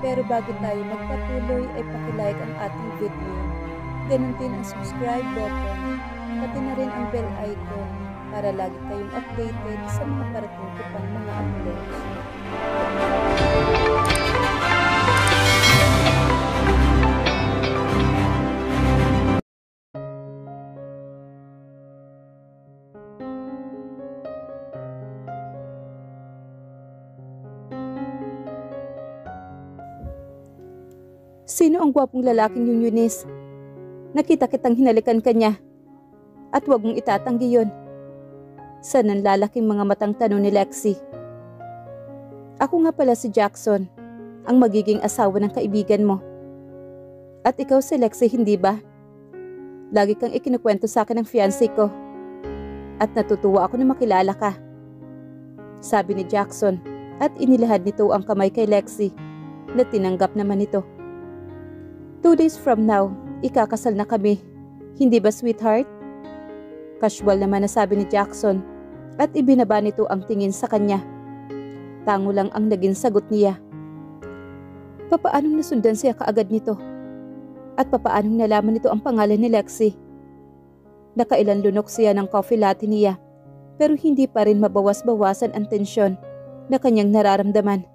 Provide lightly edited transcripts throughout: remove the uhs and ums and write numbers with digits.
Pero bago tayo magpatuloy ay pakilike ang ating video. Ganun din ang subscribe button, pati na rin ang bell icon para lagi kayong updated sa mga parating ko pang mga uploads. Sino ang gwapong lalaking yun, Eunice? Nakita kitang hinalikan ka niya. At huwag mong itatanggi yun. Sa nanlalaking mga matang tanong ni Lexi. Ako nga pala si Jackson, ang magiging asawa ng kaibigan mo. At ikaw si Lexi, hindi ba? Lagi kang ikinukwento sa akin ng fiancé ko. At natutuwa ako na makilala ka. Sabi ni Jackson at inilahad nito ang kamay kay Lexi na tinanggap naman ito. 2 days from now, ikakasal na kami. Hindi ba, sweetheart? Casual naman na sabi ni Jackson at ibinaba nito ang tingin sa kanya. Tango lang ang naging sagot niya. Papaanong nasundan siya kaagad nito? At papaanong nalaman nito ang pangalan ni Lexi? Nakailan lunok siya ng coffee latte niya pero hindi pa rin mabawas-bawasan ang tensyon na kanyang nararamdaman.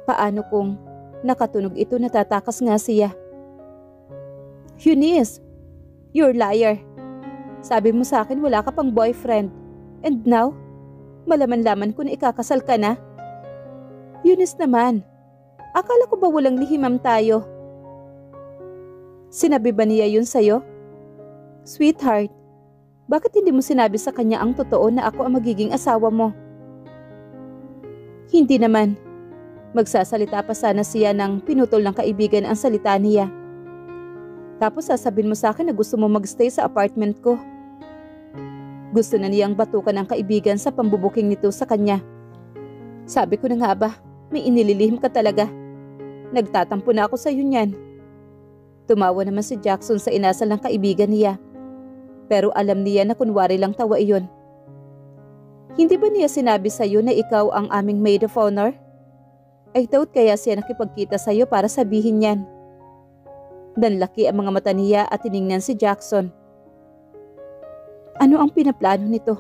Paano kung nakatunog ito na tatakas nga siya? Eunice, you're liar. Sabi mo sa akin wala ka pang boyfriend. And now, malaman-laman ko na ikakasal ka na. Eunice naman, akala ko ba walang lihimam tayo? Sinabi ba niya yun sa'yo? Sweetheart, bakit hindi mo sinabi sa kanya ang totoo na ako ang magiging asawa mo? Hindi naman. Magsasalita pa sana siya nang pinutol ng kaibigan ang salita niya. Tapos sasabihin mo sa akin na gusto mo magstay sa apartment ko. Gusto na niyang batukan ng kaibigan sa pambubuking nito sa kanya. Sabi ko na nga ba, may inililihim ka talaga. Nagtatampo na ako sa iyo niyan. Tumawa naman si Jackson sa inasal ng kaibigan niya. Pero alam niya na kunwari lang tawa iyon. Hindi ba niya sinabi sa iyo na ikaw ang aming maid of honor? I thought kaya siya nakipagkita sa iyo para sabihin yan. Nanlaki ang mga mata niya at tiningnan si Jackson. Ano ang pinaplano nito?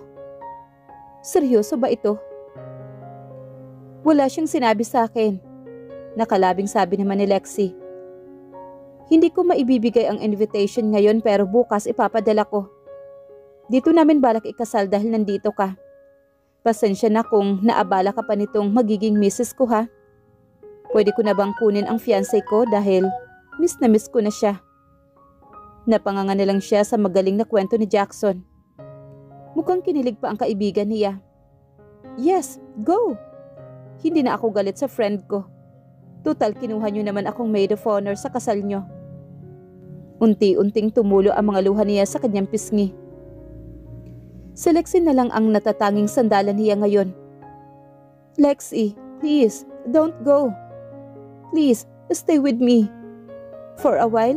Seryoso ba ito? Wala siyang sinabi sa akin. Nakalabing sabi naman ni Lexi. Hindi ko maibibigay ang invitation ngayon pero bukas ipapadala ko. Dito namin balak ikasal dahil nandito ka. Pasensya na kung naabala ka pa nitong magiging misis ko ha. Pwede ko na bang kunin ang fiancé ko dahil miss na miss ko na siya. Napanganga na lang siya sa magaling na kwento ni Jackson. Mukhang kinilig pa ang kaibigan niya. Yes, go! Hindi na ako galit sa friend ko. Total kinuha niyo naman akong maid of honor sa kasal niyo. Unti-unting tumulo ang mga luha niya sa kanyang pisngi. Si Lexi na lang ang natatanging sandalan niya ngayon. Lexi, please, don't go. Please, stay with me. For a while,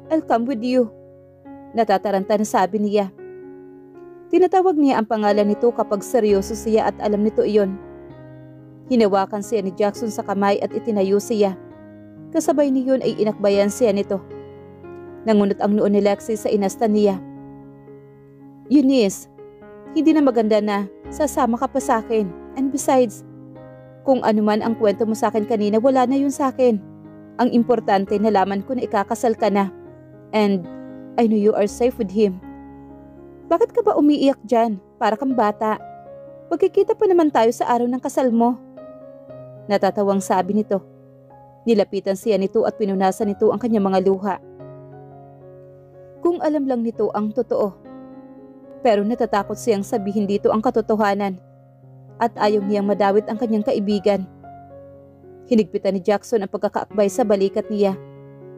I'll come with you. Natataranta na sabi niya. Tinatawag niya ang pangalan nito kapag seryoso siya at alam nito iyon. Hinawakan siya ni Jackson sa kamay at itinayo siya. Kasabay niyon ay inakbayan siya nito. Nangunot ang noo ni Lexi sa inasta niya. Eunice, hindi na maganda na sasama ka pa sa akin. And besides, kung ano man ang kwento mo sa akin kanina, wala na yun sa akin. Ang importante, nalaman ko na ikakasal ka na. And I know you are safe with him. Bakit ka ba umiiyak dyan? Para kang bata. Pagkikita pa naman tayo sa araw ng kasal mo. Natatawang sabi nito. Nilapitan siya nito at pinunasan nito ang kanyang mga luha. Kung alam lang nito ang totoo. Pero natatakot siyang sabihin dito ang katotohanan. At ayaw niyang madawit ang kanyang kaibigan. Hinigpitan ni Jackson ang pagkakaakbay sa balikat niya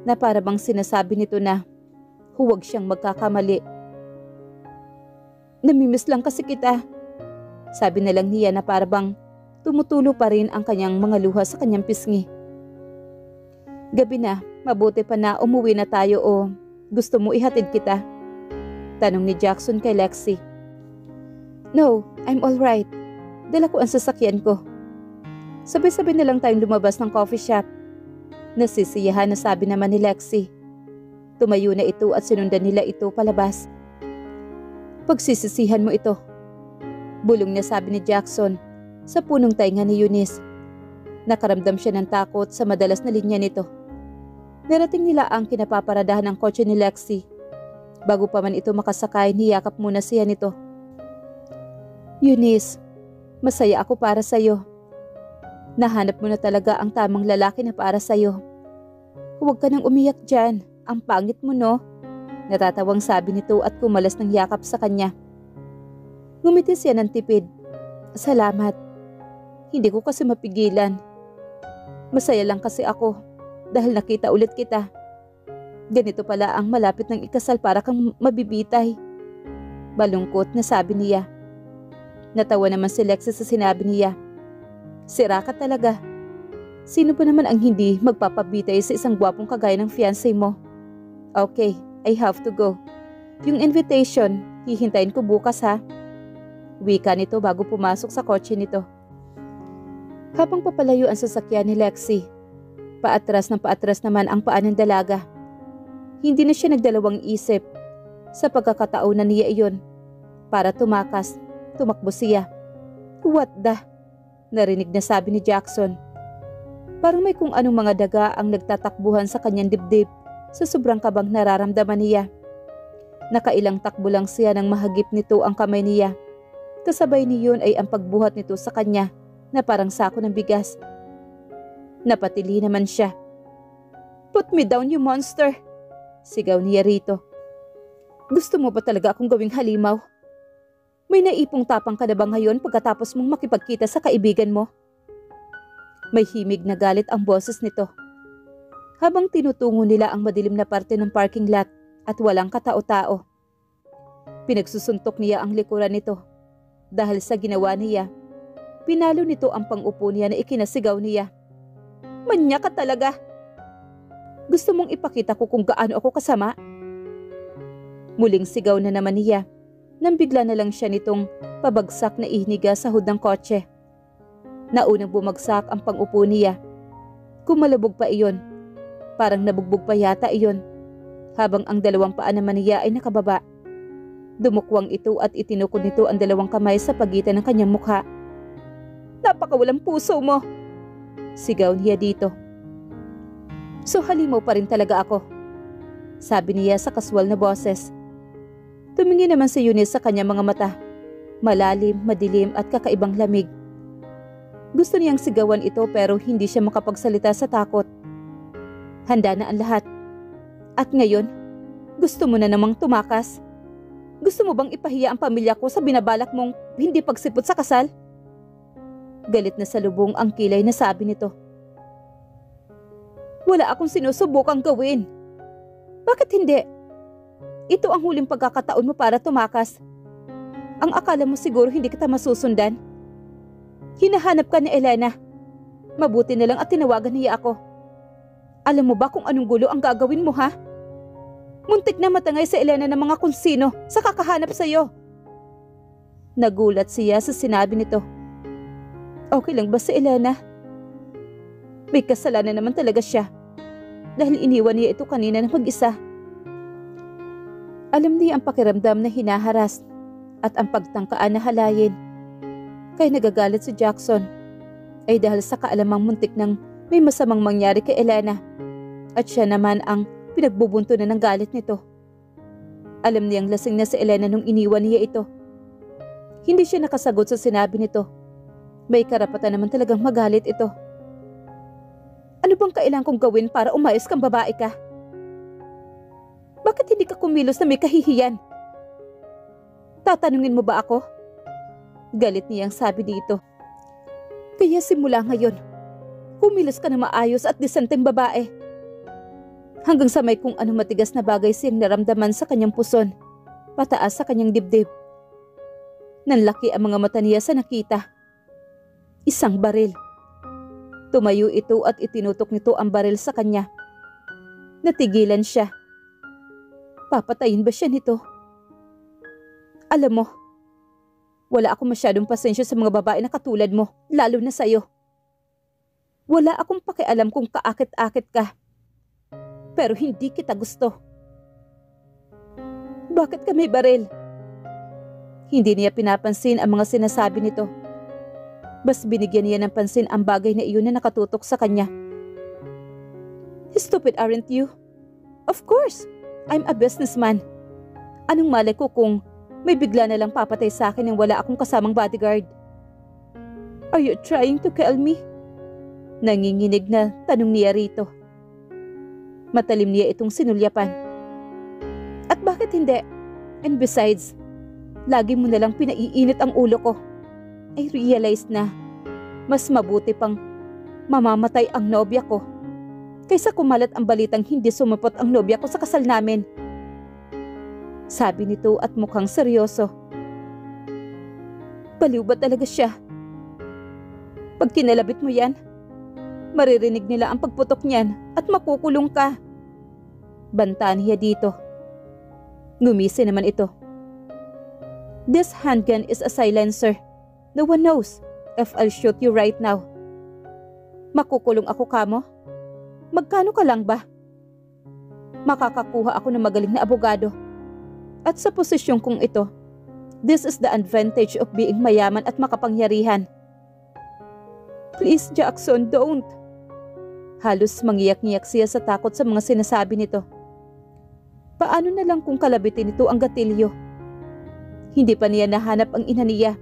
na para bang sinasabi nito na huwag siyang magkakamali. Namimiss lang kasi kita. Sabi na lang niya na para bang tumutulo pa rin ang kanyang mga luha sa kanyang pisngi. Gabi na, mabuti pa na umuwi na tayo o gusto mo ihatid kita? Tanong ni Jackson kay Lexi. No, I'm alright. Dala ko ang sasakyan ko. Sabay-sabay na lang tayong lumabas ng coffee shop. Nasisiyahan na sabi naman ni Lexi. Tumayo na ito at sinundan nila ito palabas. Pagsisisihan mo ito. Bulong na sabi ni Jackson sa punong tainga ni Eunice. Nakaramdam siya ng takot sa madalas na linya nito. Narating nila ang kinapaparadahan ng kotse ni Lexi. Bago pa man ito makasakay, niyakap muna siya nito. Eunice, masaya ako para sa'yo. Nahanap mo na talaga ang tamang lalaki na para sa'yo. Huwag ka nang umiyak dyan. Ang pangit mo, no? Natatawang sabi nito at kumalas ng yakap sa kanya. Ngumiti siya ng tipid. Salamat. Hindi ko kasi mapigilan. Masaya lang kasi ako dahil nakita ulit kita. Ganito pala ang malapit ng ikasal para kang mabibitay. Balungkot na sabi niya. Natawa naman si Lexi sa sinabi niya. Sira ka talaga. Sino pa naman ang hindi magpapabitay sa isang gwapong kagaya ng fiancé mo? Okay, I have to go. Yung invitation, hihintayin ko bukas ha. Wika nito bago pumasok sa kotse nito. Habang papalayo ang sasakyan ni Lexi, paatras naman ang paa ng dalaga. Hindi na siya nagdalawang isip. Sa pagkakataon na niya iyon, para tumakas, tumakbo siya. What the? Narinig na sabi ni Jackson. Parang may kung anong mga daga ang nagtatakbuhan sa kanyang dibdib sa sobrang kabang nararamdaman niya. Nakailang takbo lang siya nang mahagip nito ang kamay niya. Kasabay niyon ay ang pagbuhat nito sa kanya na parang sako ng bigas. Napatili naman siya. Put me down, you monster! Sigaw niya rito. Gusto mo ba talaga akong gawing halimaw? May naipong tapang ka na ba ngayon pagkatapos mong makipagkita sa kaibigan mo? May himig na galit ang boses nito. Habang tinutungo nila ang madilim na parte ng parking lot at walang katao-tao. Pinagsusuntok niya ang likuran nito. Dahil sa ginawa niya, pinalo nito ang pang-upo niya na ikinasigaw niya. Manya ka talaga! Gusto mong ipakita ko kung gaano ako kasama? Muling sigaw na naman niya, nang bigla na lang siya nitong pabagsak na ihniga sa hood ng kotse. Naunang bumagsak ang pang-upo niya. Kumalabog pa iyon. Parang nabugbog pa yata iyon. Habang ang dalawang paa naman niya ay nakababa. Dumukwang ito at itinukod nito ang dalawang kamay sa pagitan ng kanyang mukha. Napakawalang puso mo! Sigaw niya dito. So halimaw pa rin talaga ako, sabi niya sa kaswal na boses. Tumingin naman si Eunice sa kanyang mga mata. Malalim, madilim at kakaibang lamig. Gusto niyang sigawan ito pero hindi siya makapagsalita sa takot. Handa na ang lahat. At ngayon, gusto mo na namang tumakas? Gusto mo bang ipahiya ang pamilya ko sa binabalak mong hindi pagsipot sa kasal? Galit na salubong ang kilay na sabi nito. Wala akong sinusubukang gawin. Bakit hindi? Ito ang huling pagkakataon mo para tumakas. Ang akala mo siguro hindi kita masusundan? Hinahanap ka ni Elena. Mabuti na lang at tinawagan niya ako. Alam mo ba kung anong gulo ang gagawin mo, ha? Muntik na matangay sa Elena ng mga kung sino sa kakahanap sa'yo. Nagulat siya sa sinabi nito. Okay lang ba si Elena? May kasalanan naman talaga siya. Dahil iniwan niya ito kanina na mag-isa. Alam niya ang pakiramdam na hinaharas at ang pagtangkaan na halayin. Kaya nagagalit si Jackson ay dahil sa kaalamang muntik nang may masamang mangyari kay Elena. At siya naman ang pinagbubunto na ng galit nito. Alam niyang lasing na si Elena nung iniwan niya ito. Hindi siya nakasagot sa sinabi nito. May karapatan naman talagang magalit ito. Ano bang kailangan kong gawin para umayos kang babae ka? Bakit hindi ka kumilos na may kahihiyan? Tatanungin mo ba ako? Galit niyang sabi dito. Kaya simula ngayon, kumilos ka na maayos at disenteng babae. Hanggang sa may kung anong matigas na bagay siyang naramdaman sa kanyang puson, pataas sa kanyang dibdib. Nanlaki ang mga mata niya sa nakita. Isang baril. Tumayo ito at itinutok nito ang baril sa kanya. Natigilan siya. Papatayin ba siya nito? Alam mo, wala akong masyadong pasensya sa mga babae na katulad mo, lalo na sa'yo. Wala akong pakialam kung kaakit-akit ka. Pero hindi kita gusto. Bakit ka may baril? Hindi niya pinapansin ang mga sinasabi nito. Mas binigyan niya ng pansin ang bagay na iyon na nakatutok sa kanya. Stupid, aren't you? Of course, I'm a businessman. Anong malay ko kung may bigla na lang papatay sa akin nang wala akong kasamang bodyguard? Are you trying to kill me? Nanginginig na tanong niya rito. Matalim niya itong sinulyapan. At bakit hindi? And besides, lagi mo na lang pinaiinit ang ulo ko. I realized na mas mabuti pang mamamatay ang nobya ko kaysa kumalat ang balitang hindi sumupot ang nobya ko sa kasal namin. Sabi nito at mukhang seryoso. Baliw ba talaga siya? Pag kinalabit mo yan, maririnig nila ang pagputok niyan at makukulong ka. Banta niya dito. Ngumisi naman ito. This handgun is a silencer. No one knows if I'll shoot you right now. Makukulong ako kamo? Magkano ka lang ba? Makakakuha ako ng magaling na abogado. At sa posisyon kong ito, this is the advantage of being mayaman at makapangyarihan. Please, Jackson, don't. Halos mangiyak-ngiyak siya sa takot sa mga sinasabi nito. Paano na lang kung kalabitin nito ang gatilyo? Hindi pa niya nahanap ang ina niya.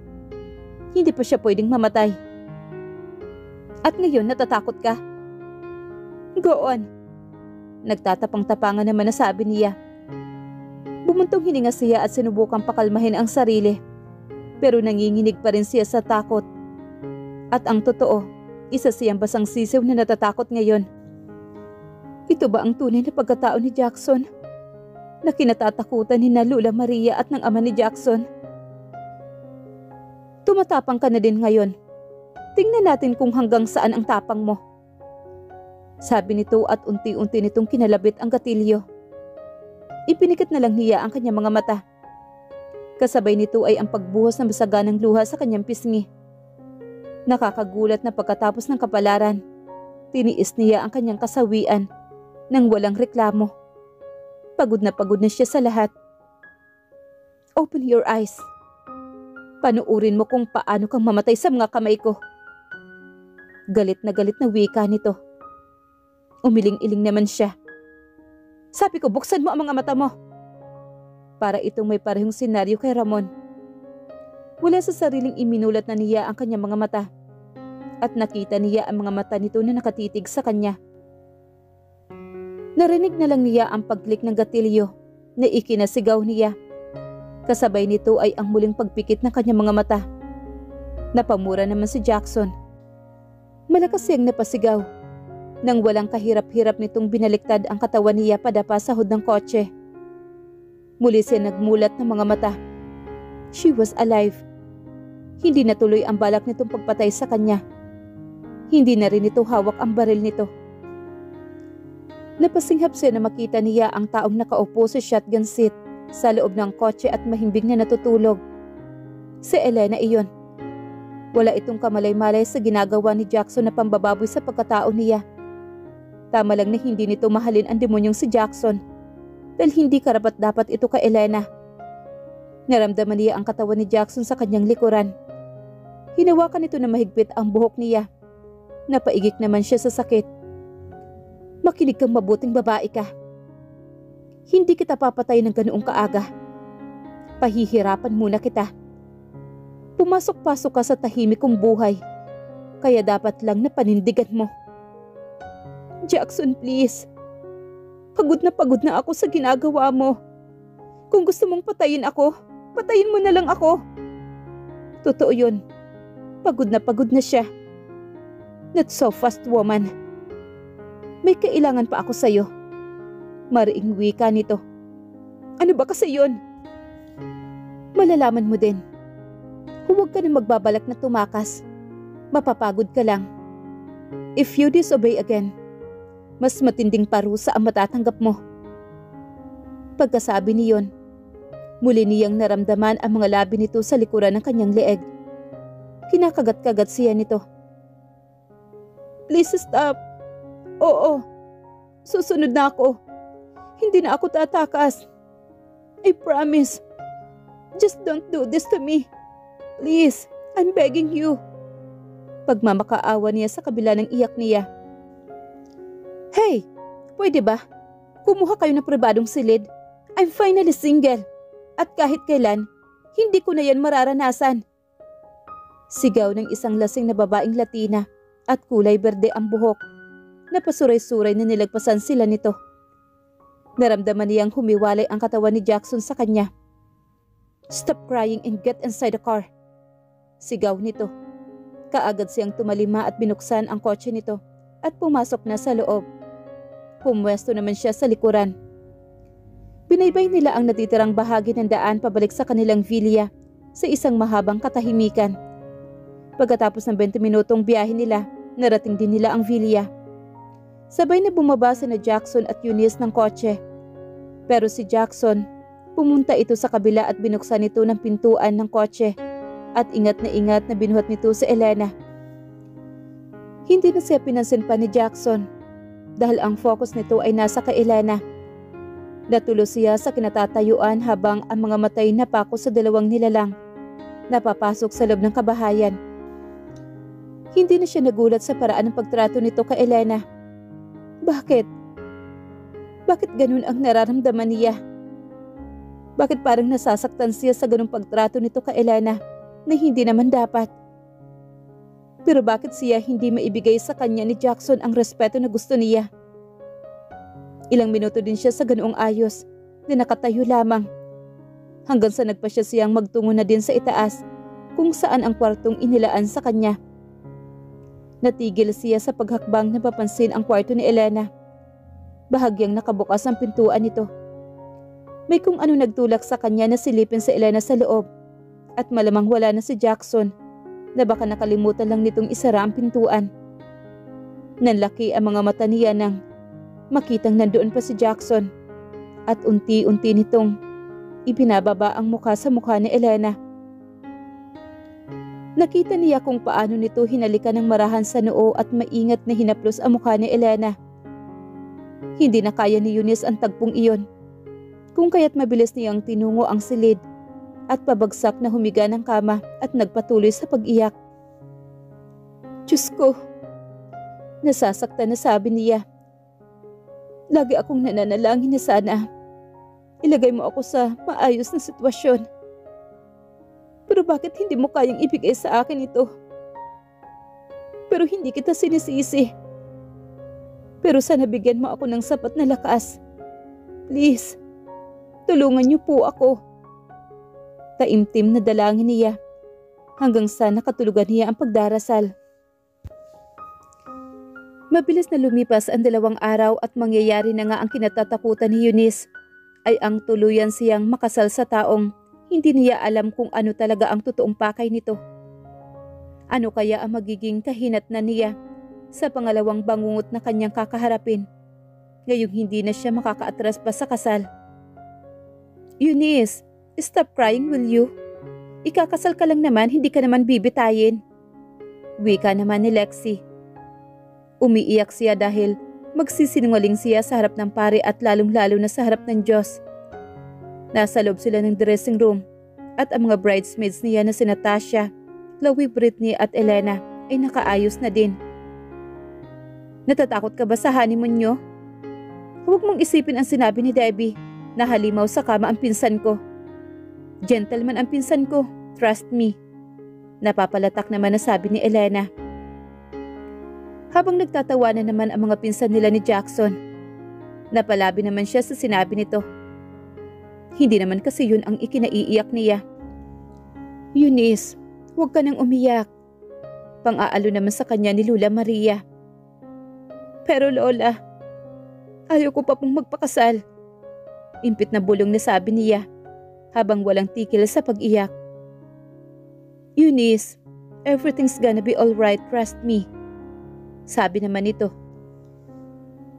Hindi pa siya pwedeng mamatay. At ngayon natatakot ka? Go on. Nagtatapang-tapangan naman na sabi niya. Bumuntong hininga siya at sinubukang pakalmahin ang sarili. Pero nanginginig pa rin siya sa takot. At ang totoo, isa siyang basang sisiw na natatakot ngayon. Ito ba ang tunay na pagkatao ni Jackson? Na kinatatakutan ni na Lula Maria at ng ama ni Jackson? Tumatapang ka na din ngayon. Tingnan natin kung hanggang saan ang tapang mo. Sabi nito at unti-unti nitong kinalabit ang gatilyo. Ipinikit na lang niya ang kanyang mga mata. Kasabay nito ay ang pagbuhos ng masaganang luha sa kanyang pisngi. Nakakagulat na pagkatapos ng kapalaran, tiniis niya ang kanyang kasawian nang walang reklamo. Pagod na siya sa lahat. Open your eyes. Panuurin mo kung paano kang mamatay sa mga kamay ko. Galit na wika nito. Umiling-iling naman siya. Sabi ko, buksan mo ang mga mata mo. Para itong may parehong senaryo kay Ramon. Wala sa sariling iminulat na niya ang kanyang mga mata. At nakita niya ang mga mata nito na nakatitig sa kanya. Narinig na lang niya ang pagklik ng gatilyo na ikinasigaw niya. Kasabay nito ay ang muling pagpikit ng kanyang mga mata. Napamura naman si Jackson. Malakas siyang napasigaw. Nang walang kahirap-hirap nitong binaliktad ang katawan niya padapa sa hood ng kotse. Muli siya nagmulat ng mga mata. She was alive. Hindi natuloy ang balak nitong pagpatay sa kanya. Hindi na rin ito hawak ang baril nito. Napasinghap siya na makita niya ang taong nakaupo sa shotgun seat sa loob ng kotse at mahimbing na natutulog. Si Elena iyon. Wala itong kamalay-malay sa ginagawa ni Jackson na pambababoy sa pagkatao niya. Tama lang na hindi nito mahalin ang demonyong si Jackson dahil hindi karapat-dapat ito kay Elena. Naramdaman niya ang katawan ni Jackson sa kanyang likuran. Hinawakan nito na mahigpit ang buhok niya. Napaigik naman siya sa sakit. Makinig kang mabuting babae ka. Hindi kita papatay ng ganoong kaaga. Pahihirapan muna kita. Pumasok-pasok ka sa tahimik kong buhay. Kaya dapat lang na panindigan mo. Jackson, please. Pagod na ako sa ginagawa mo. Kung gusto mong patayin ako, patayin mo na lang ako. Totoo yun. Pagod na siya. Not so fast, woman. May kailangan pa ako sa'yo. Mariing wika nito. Ano ba kasi yun? Malalaman mo din. Huwag ka na magbabalak na tumakas. Mapapagod ka lang. If you disobey again, mas matinding parusa ang matatanggap mo. Pagkasabi niyon, muli niyang naramdaman ang mga labi nito sa likuran ng kanyang leeg. Kinakagat-kagat siya nito. Please stop. Oo, susunod na ako. Hindi na ako tatakas. I promise. Just don't do this to me. Please, I'm begging you. Pagmamakaawa niya sa kabila ng iyak niya. Hey, pwede ba? Kumuha kayo ng pribadong silid. I'm finally single. At kahit kailan, hindi ko na yan mararanasan. Sigaw ng isang lasing na babaeng Latina at kulay berde ang buhok. Napasuray-suray na nilagpasan sila nito. Naramdaman niyang humiwalay ang katawan ni Jackson sa kanya. Stop crying and get inside the car. Sigaw nito. Kaagad siyang tumalima at binuksan ang kotse nito at pumasok na sa loob. Pumwesto naman siya sa likuran. Binaybay nila ang natitirang bahagi ng daan pabalik sa kanilang villa sa isang mahabang katahimikan. Pagkatapos ng 20 minutong biyahe nila, narating din nila ang villa. Sabay na bumaba sina Jackson at Eunice ng kotse. Pero si Jackson, pumunta ito sa kabila at binuksan ito ng pintuan ng kotse at ingat na binuhat nito si Elena. Hindi na siya pinansin pa ni Jackson dahil ang focus nito ay nasa kay Elena. Natulo siya sa kinatatayuan habang ang mga matay napako sa dalawang nilalang napapasok sa loob ng kabahayan. Hindi na siya nagulat sa paraan ng pagtrato nito kay Elena. Bakit? Bakit ganun ang nararamdaman niya? Bakit parang nasasaktan siya sa ganung pagtrato nito kay Elena na hindi naman dapat? Pero bakit siya hindi maibigay sa kanya ni Jackson ang respeto na gusto niya? Ilang minuto din siya sa ganoong ayos na nakatayo lamang. Hanggang sa nagpa siyang magtungo na din sa itaas kung saan ang kwartong inilaan sa kanya. Natigil siya sa paghakbang na papansin ang kwarto ni Elena. Bahagyang nakabukas ang pintuan nito. May kung ano nagtulak sa kanya na silipin si Elena sa loob at malamang wala na si Jackson na baka nakalimutan lang nitong isara ang pintuan. Nanlaki ang mga mata niya nang makitang nandoon pa si Jackson at unti-unti nitong ibinababa ang mukha sa mukha ni Elena. Nakita niya kung paano nito hinalikan ng marahan sa noo at maingat na hinaplos ang mukha ni Elena. Hindi na kaya ni Eunice ang tagpong iyon, kung kaya't mabilis niyang tinungo ang silid at pabagsak na humiga ng kama at nagpatuloy sa pag-iyak. Diyos ko, nasasaktan na sabi niya. Lagi akong nananalangin na sana ilagay mo ako sa maayos na sitwasyon. Pero bakit hindi mo kayang ibigay sa akin ito? Pero hindi kita sinisisi. Pero sana bigyan mo ako ng sapat na lakas. Please, tulungan niyo po ako. Taimtim na dalangin niya hanggang sa nakatulugan niya ang pagdarasal. Mabilis na lumipas ang 2 araw at mangyayari na nga ang kinatatakutan ni Eunice ay ang tuluyan siyang makasal sa taong hindi niya alam kung ano talaga ang totoong pakay nito. Ano kaya ang magiging kahinatnan niya sa pangalawang bangungot na kanyang kakaharapin ngayong hindi na siya makakaatras pa sa kasal. Eunice, stop crying will you? Ikakasal ka lang naman, hindi ka naman bibitayin. Wika naman ni Lexi. Umiiyak siya dahil magsisinungaling siya sa harap ng pare at lalong-lalo na sa harap ng Diyos. Nasa loob sila ng dressing room at ang mga bridesmaids niya na sina Tasha, Chloe, Britney at Elena ay nakaayos na din. Natatakot ka ba sa honeymoon nyo? Huwag mong isipin ang sinabi ni Debbie na halimaw sa kama ang pinsan ko. Gentleman ang pinsan ko, trust me. Napapalatak naman na sabi ni Elena. Habang nagtatawanan naman ang mga pinsan nila ni Jackson, napalabi naman siya sa sinabi nito. Hindi naman kasi yun ang ikinaiiyak niya. Eunice, huwag ka nang umiyak. Pang-aalo naman sa kanya ni Lola Maria. Pero Lola, ayaw ko pa pong magpakasal. Impit na bulong na sabi niya habang walang tigil sa pag-iyak. Eunice, everything's gonna be alright, trust me. Sabi naman nito.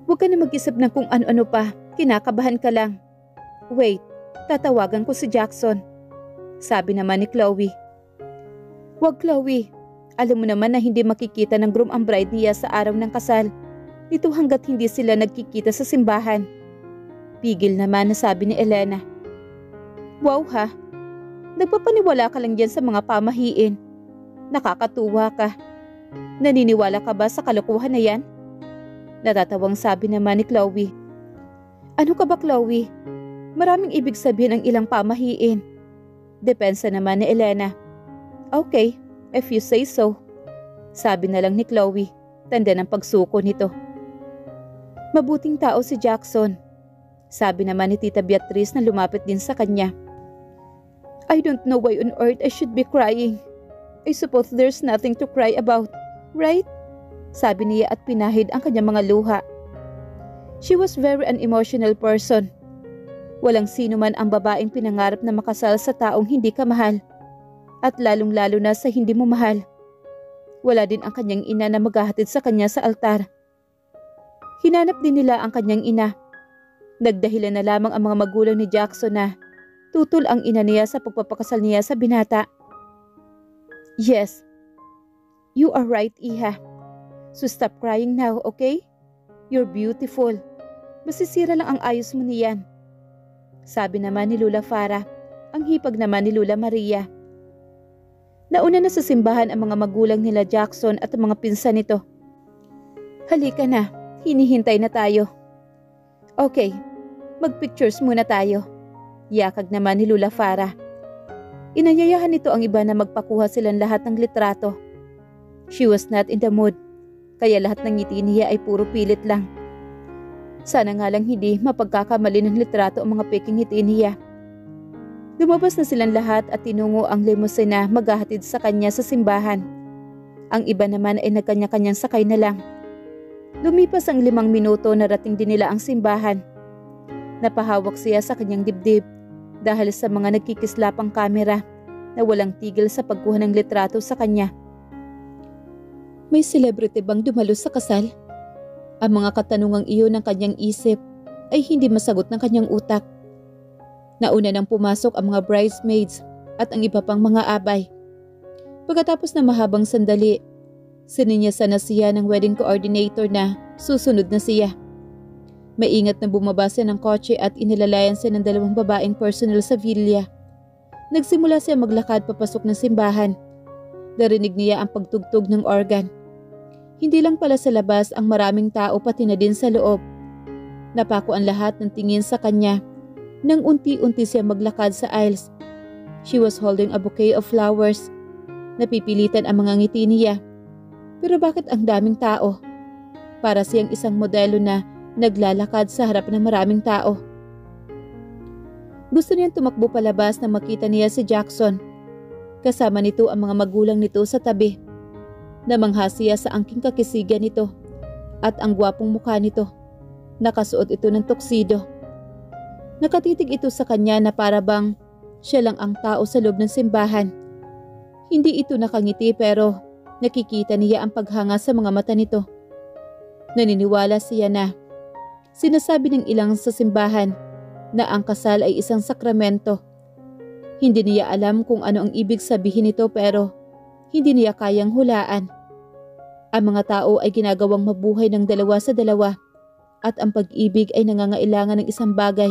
Huwag ka na mag-isip ng kung ano-ano pa, kinakabahan ka lang. Wait, tatawagan ko si Jackson. Sabi naman ni Chloe. Huwag Chloe, Alam mo naman na hindi makikita ng groom ang bride niya sa araw ng kasal. Dito hanggat hindi sila nagkikita sa simbahan. Pigil naman na sabi ni Elena. Wow ha, nagpapaniwala ka lang dyan sa mga pamahiin. Nakakatuwa ka. Naniniwala ka ba sa kalokohan na yan? Natatawang sabi naman ni Chloe. Ano ka ba, Chloe? Maraming ibig sabihin ang ilang pamahiin. Depensa naman ni Elena. Okay, if you say so. Sabi na lang ni Chloe, tanda ng pagsuko nito. Mabuting tao si Jackson. Sabi naman ni Tita Beatrice na lumapit din sa kanya. I don't know why on earth I should be crying. I suppose there's nothing to cry about, right? Sabi niya at pinahid ang kanyang mga luha. She was very an emotional person. Walang sino man ang babaeng pinangarap na makasal sa taong hindi ka mahal. At lalong-lalo na sa hindi mo mahal. Wala din ang kanyang ina na maghahatid sa kanya sa altar. Hinanap din nila ang kanyang ina. Nagdahilan na lamang ang mga magulang ni Jackson na tutol ang ina niya sa pagpapakasal niya sa binata. Yes, you are right, Iha. So stop crying now, okay? You're beautiful. Masisira lang ang ayos mo niyan. Sabi naman ni Lola Farah, ang hipag naman ni Lola Maria. Nauna na sa simbahan ang mga magulang nila Jackson at ang mga pinsan nito. Halika na, hinihintay na tayo. Okay, mag-pictures muna tayo. Yakag naman ni Lola Farah. Inayayahan nito ang iba na magpakuha silang lahat ng litrato. She was not in the mood, kaya lahat ng ngiti niya ay puro pilit lang. Sana nga lang hindi mapagkakamali ng litrato ang mga peking ngiti niya. Lumabas na silang lahat at tinungo ang limousine na maghahatid sa kanya sa simbahan. Ang iba naman ay nagkanya-kanyang sakay na lang. Lumipas ang 5 minuto narating din nila ang simbahan. Napahawak siya sa kanyang dibdib dahil sa mga nagkikislapang kamera na walang tigil sa pagkuha ng litrato sa kanya. May celebrity bang dumalo sa kasal? Ang mga katanungang iyon ng kanyang isip ay hindi masagot ng kanyang utak. Nauna nang pumasok ang mga bridesmaids at ang iba pang mga abay. Pagkatapos ng mahabang sandali, sininyasan na siya ng wedding coordinator na susunod na siya. Maingat na bumaba siya ng kotse at inilalayan siya ng 2 babaeng personnel sa villa. Nagsimula siya maglakad papasok ng simbahan. Narinig niya ang pagtugtog ng organ. Hindi lang pala sa labas ang maraming tao pati na din sa loob. Napako ang lahat ng tingin sa kanya nang unti-unti siya maglakad sa aisles. She was holding a bouquet of flowers. Napipilitan ang mga ngiti niya. Pero bakit ang daming tao? Para siyang isang modelo na naglalakad sa harap ng maraming tao. Gusto niyang tumakbo palabas na makita niya si Jackson. Kasama nito ang mga magulang nito sa tabi. Namangha siya sa angking kakisigan nito at ang gwapong mukha nito. Nakasuot ito ng tuxedo. Nakatitig ito sa kanya na para bang siya lang ang tao sa loob ng simbahan. Hindi ito nakangiti pero nakikita niya ang paghanga sa mga mata nito. Naniniwala siya na sinasabi ng ilang sa simbahan na ang kasal ay isang sakramento. Hindi niya alam kung ano ang ibig sabihin nito pero hindi niya kayang hulaan. Ang mga tao ay ginagawang mabuhay ng 2 sa 2 at ang pag-ibig ay nangangailangan ng isang bagay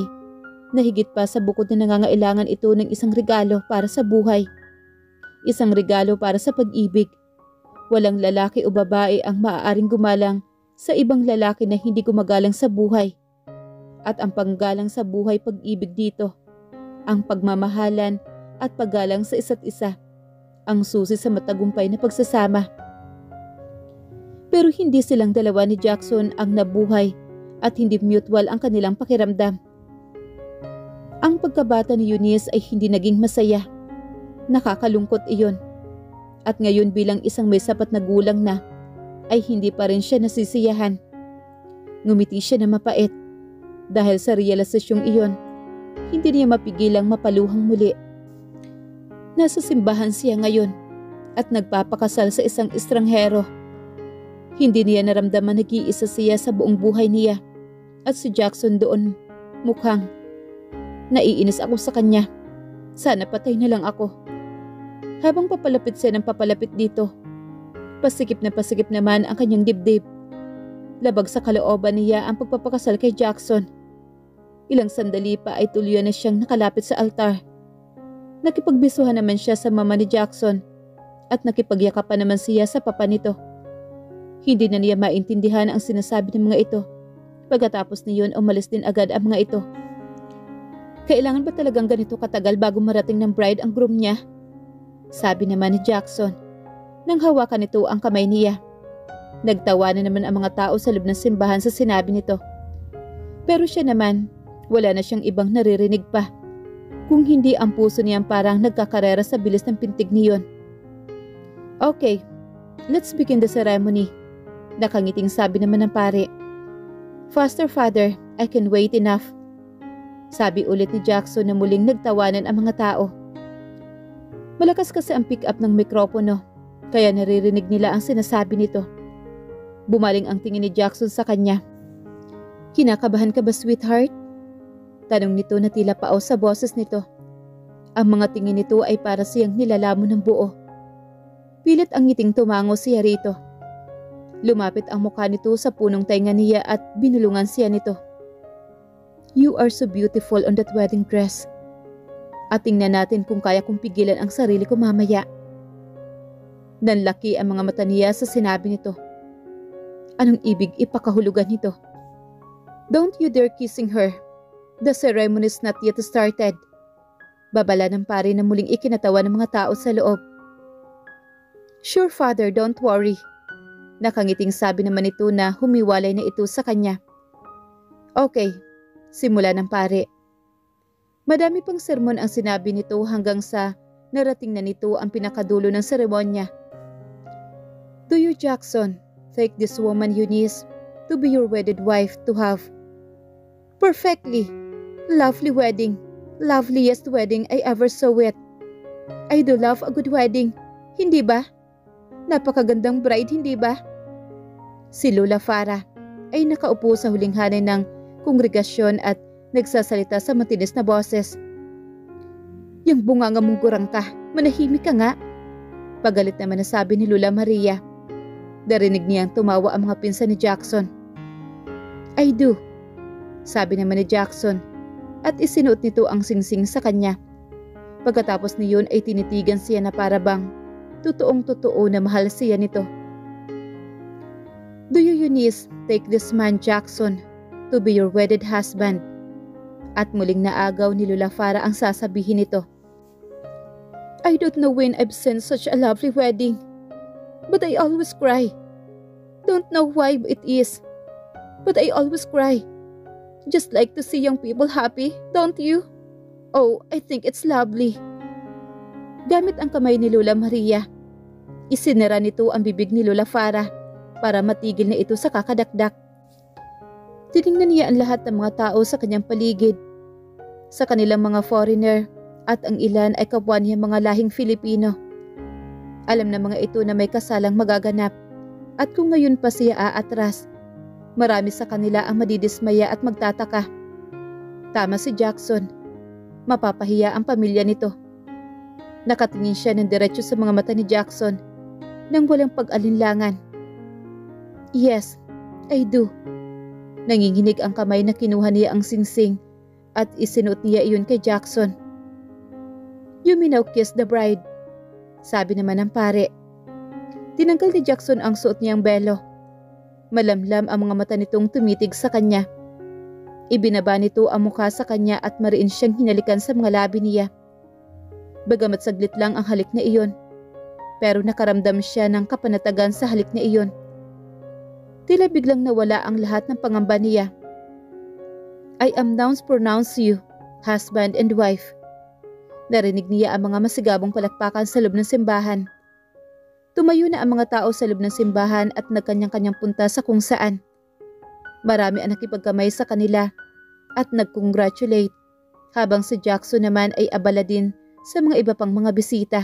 na higit pa sa bukod na nangangailangan ito ng isang regalo para sa buhay. Isang regalo para sa pag-ibig. Walang lalaki o babae ang maaaring gumalang sa ibang lalaki na hindi gumagalang sa buhay. At ang panggalang sa buhay pag-ibig dito, ang pagmamahalan at paggalang sa isa't isa, ang susi sa matagumpay na pagsasama. Pero hindi silang dalawa ni Jackson ang nabuhay at hindi mutual ang kanilang pakiramdam. Ang pagkabata ni Eunice ay hindi naging masaya. Nakakalungkot iyon. At ngayon bilang isang may sapat na gulang na, ay hindi pa rin siya nasisiyahan. Ngumiti siya na mapait. Dahil sa realisasyong iyon, hindi niya mapigilang mapaluhang muli. Nasa simbahan siya ngayon at nagpapakasal sa isang estranghero. Hindi niya naramdaman nag-iisa siya sa buong buhay niya at si Jackson doon mukhang naiinis ako sa kanya. Sana patay na lang ako. Habang papalapit siya ng papalapit dito, Pasikip naman ang kanyang dibdib. Labag sa kalooban niya ang pagpapakasal kay Jackson. Ilang sandali pa ay tuluyan na siyang nakalapit sa altar. Nakipagbisuhan naman siya sa mama ni Jackson at nakipagyakapan naman siya sa papa nito. Hindi na niya maintindihan ang sinasabi ng mga ito. Pagkatapos niyon, umalis din agad ang mga ito. Kailangan ba talagang ganito katagal bago marating ng bride ang groom niya? Sabi naman ni Jackson. Nang hawakan nito ang kamay niya. Nagtawa na naman ang mga tao sa loob ng simbahan sa sinabi nito. Pero siya naman, wala na siyang ibang naririnig pa. Kung hindi ang puso niyang parang nagkakarera sa bilis ng pintig niyon. Okay, let's begin the ceremony. Nakangiting sabi naman ng pare. Faster, Father, I can wait enough. Sabi ulit ni Jackson na muling nagtawanan ang mga tao. Malakas kasi ang pick up ng mikropono, kaya naririnig nila ang sinasabi nito. Bumaling ang tingin ni Jackson sa kanya. Kinakabahan ka ba, sweetheart? Tanong nito na tila paaw sa boses nito. Ang mga tingin nito ay para siyang nilalamon ng buo. Pilit ang ngiting tumango siya rito. Lumapit ang mukha nito sa punong tainga niya at binulungan siya nito. You are so beautiful on that wedding dress. At tingnan natin kung kaya kong pigilan ang sarili ko mamaya. Nanlaki ang mga mata niya sa sinabi nito. Anong ibig ipakahulugan nito? Don't you dare kissing her. The ceremony is not yet started. Babala ng pare na muling ikinatawa ng mga tao sa loob. Sure, Father, don't worry. Nakangiting sabi naman ito na humiwalay na ito sa kanya. Okay, simula ng pare. Madami pang sermon ang sinabi nito hanggang sa narating na nito ang pinakadulo ng seremonya. To you, Jackson, take this woman, Eunice, to be your wedded wife to have. Perfectly. Lovely wedding. Loveliest wedding I ever saw it. I do love a good wedding. Hindi ba? Napakagandang bride, hindi ba? Si Lola Farah ay nakaupo sa huling hanay ng kongregasyon at nagsasalita sa matinis na boses. Yang bunganga mong gurang ka, manahimik ka nga. Pagalit naman na sabi ni Lola Maria. Darinig niyang tumawa ang mga pinsan ni Jackson. I do, sabi naman ni Jackson at isinuot nito ang singsing sa kanya. Pagkatapos niyon ay tinitigan siya na para bang totoong-totoo na mahal siya nito. Do you, Eunice, take this man Jackson to be your wedded husband? At muling naagaw ni Lola Farah ang sasabihin nito. I don't know when I've seen such a lovely wedding, but I always cry. Don't know why it is, but I always cry. Just like to see young people happy, don't you? Oh, I think it's lovely. Gamit ang kamay ni Lola Maria, isinara nito ang bibig ni Lola Farah para matigil na ito sa kakadakdak. Tiningnan niya ang lahat ng mga tao sa kanyang paligid. Sa kanilang mga foreigner at ang ilan ay kapwa niya mga lahing Filipino. Alam na mga ito na may kasalang magaganap at kung ngayon pa siya aatras, marami sa kanila ang madidismaya at magtataka. Tama si Jackson. Mapapahiya ang pamilya nito. Nakatingin siya ng diretso sa mga mata ni Jackson nang walang pag-alinlangan. Yes, I do. Nanginginig ang kamay na kinuha niya ang singsing at isinuot niya iyon kay Jackson. You may now kiss the bride, sabi naman ng pare. Tinanggal ni Jackson ang suot niyang belo. Malamlam ang mga mata nitong tumitig sa kanya. Ibinaba nito ang mukha sa kanya at mariin siyang hinalikan sa mga labi niya. Bagamat saglit lang ang halik na iyon, pero nakaramdam siya ng kapanatagan sa halik na iyon. Tila biglang nawala ang lahat ng pangamba niya. I am now pronounce you, husband and wife. Narinig niya ang mga masigabong palakpakan sa loob ng simbahan. Tumayo na ang mga tao sa loob ng simbahan at nagkanyang-kanyang punta sa kung saan. Marami ang nakipagkamay sa kanila at nag-congratulate, habang si Jackson naman ay abala din sa mga iba pang mga bisita.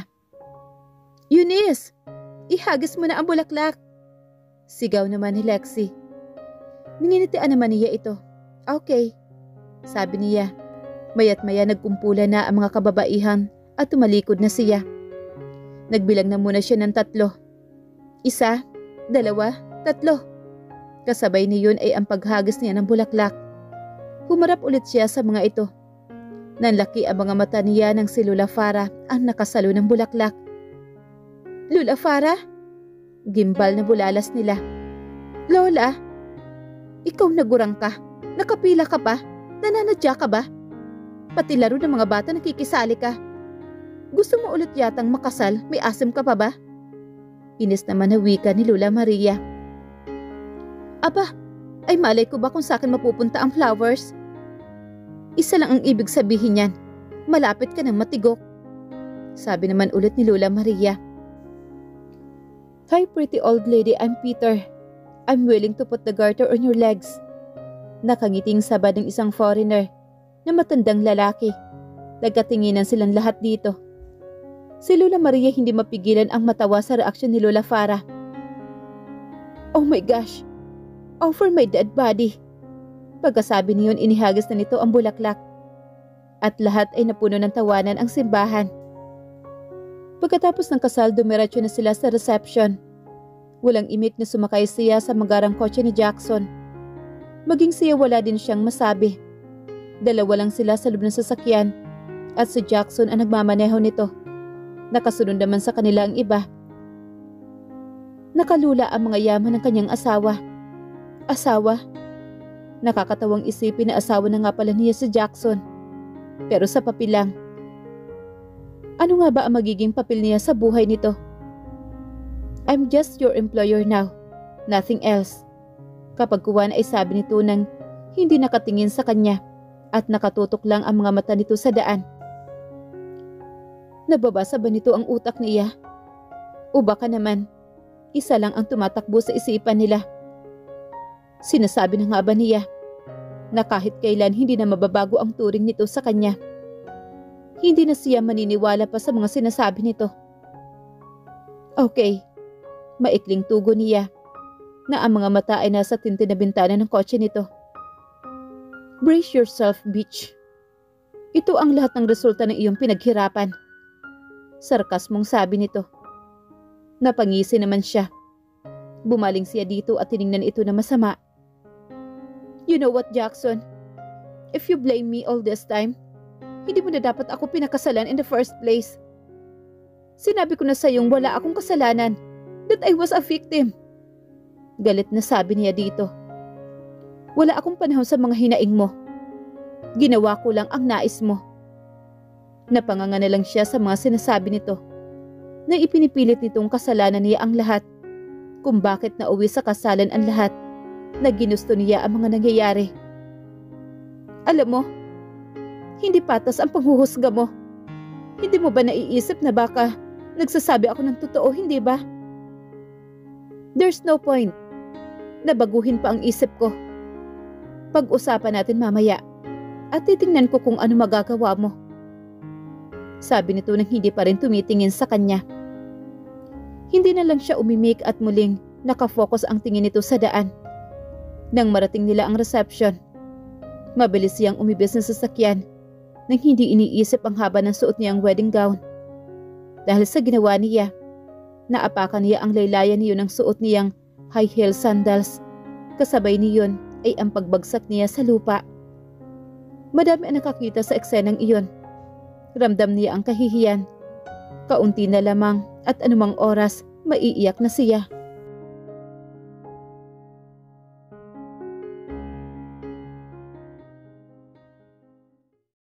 Eunice, ihagis mo na ang bulaklak! Sigaw naman ni Lexi. Ninginitian naman niya ito. Okay, sabi niya. Maya't maya nagkumpulan na ang mga kababaihan at tumalikod na siya. Nagbilang na muna siya ng 3. 1, 2, 3. Kasabay niyon ay ang paghagis niya ng bulaklak. Humarap ulit siya sa mga ito. Nanlaki ang mga mata niya nang si Lola Farah ang nakasalo ng bulaklak. Lola Farah? Gimbal na bulalas nila. Lola, ikaw nagurang ka. Nakapila ka pa? Nananadya ka ba? Pati laro ng mga bata nakikisali ka. Gusto mo ulit yatang makasal? May asim ka pa ba? Inis naman na wika ni Lola Maria. Aba, ay malay ko ba kung sa akin mapupunta ang flowers? Isa lang ang ibig sabihin niyan. Malapit ka ng matigok. Sabi naman ulit ni Lola Maria. Hi pretty old lady, I'm Peter. I'm willing to put the garter on your legs. Nakangiting sabad ng isang foreigner na matandang lalaki. Nagkatinginan silang lahat dito. Si Lola Maria hindi mapigilan ang matawa sa reaksyon ni Lola Farah. Oh my gosh! Oh, for my dead body! Pagkasabi niyon, inihagis na nito ang bulaklak. At lahat ay napuno ng tawanan ang simbahan. Pagkatapos ng kasal, dumiretso na sila sa reception. Walang imik na sumakay siya sa magarang kotse ni Jackson. Maging siya wala din siyang masabi. Dalawa lang sila sa loob ng sasakyan at si Jackson ang nagmamaneho nito. Nakasunod naman sa kanila ang iba. Nakalula ang mga yaman ng kanyang asawa. Asawa? Nakakatawang isipin na asawa na nga pala niya si Jackson. Pero sa papel lang. Ano nga ba ang magiging papel niya sa buhay nito? I'm just your employer now. Nothing else. Kapag kuwan ay sabi nito nang hindi nakatingin sa kanya at nakatutok lang ang mga mata nito sa daan. Nababasa ba nito ang utak niya? O baka naman, isa lang ang tumatakbo sa isipan nila. Sinasabi na nga ba niya na kahit kailan hindi na mababago ang turing nito sa kanya? Hindi na siya maniniwala pa sa mga sinasabi nito. Okay, maikling tugon niya na ang mga mata ay nasa tintin na bintana ng kotse nito. Brace yourself, bitch. Ito ang lahat ng resulta ng iyong pinaghirapan. Sarkasmong sabi nito. Napangisi naman siya. Bumaling siya dito at tiningnan ito na masama. You know what, Jackson? If you blame me all this time, hindi mo na dapat ako pinakasalan in the first place. Sinabi ko na sa iyong wala akong kasalanan, that I was a victim. Galit na sabi niya dito. Wala akong panahon sa mga hinaing mo. Ginawa ko lang ang nais mo. Napanganga na lang siya sa mga sinasabi nito, na ipinipilit nitong kasalanan niya ang lahat, kung bakit nauwi sa kasalan ang lahat, na ginusto niya ang mga nangyayari. Alam mo, hindi patas ang panghuhusga mo. Hindi mo ba naiisip na baka nagsasabi ako ng totoo, hindi ba? There's no point. Nabaguhin pa ang isip ko. Pag-usapan natin mamaya at titingnan ko kung ano magagawa mo. Sabi nito nang hindi pa rin tumitingin sa kanya. Hindi na lang siya umimik at muling nakafocus ang tingin nito sa daan. Nang marating nila ang reception, mabilis siyang umibis ng sasakyan nang hindi iniisip ang haba ng suot niyang wedding gown. Dahil sa ginawa niya, naapakan niya ang laylayan niyo ng suot niyang high heel sandals. Kasabay niyon ay ang pagbagsak niya sa lupa. Madami ang nakakita sa eksenang iyon. Ramdam niya ang kahihiyan. Kaunti na lamang at anumang oras maiiyak na siya.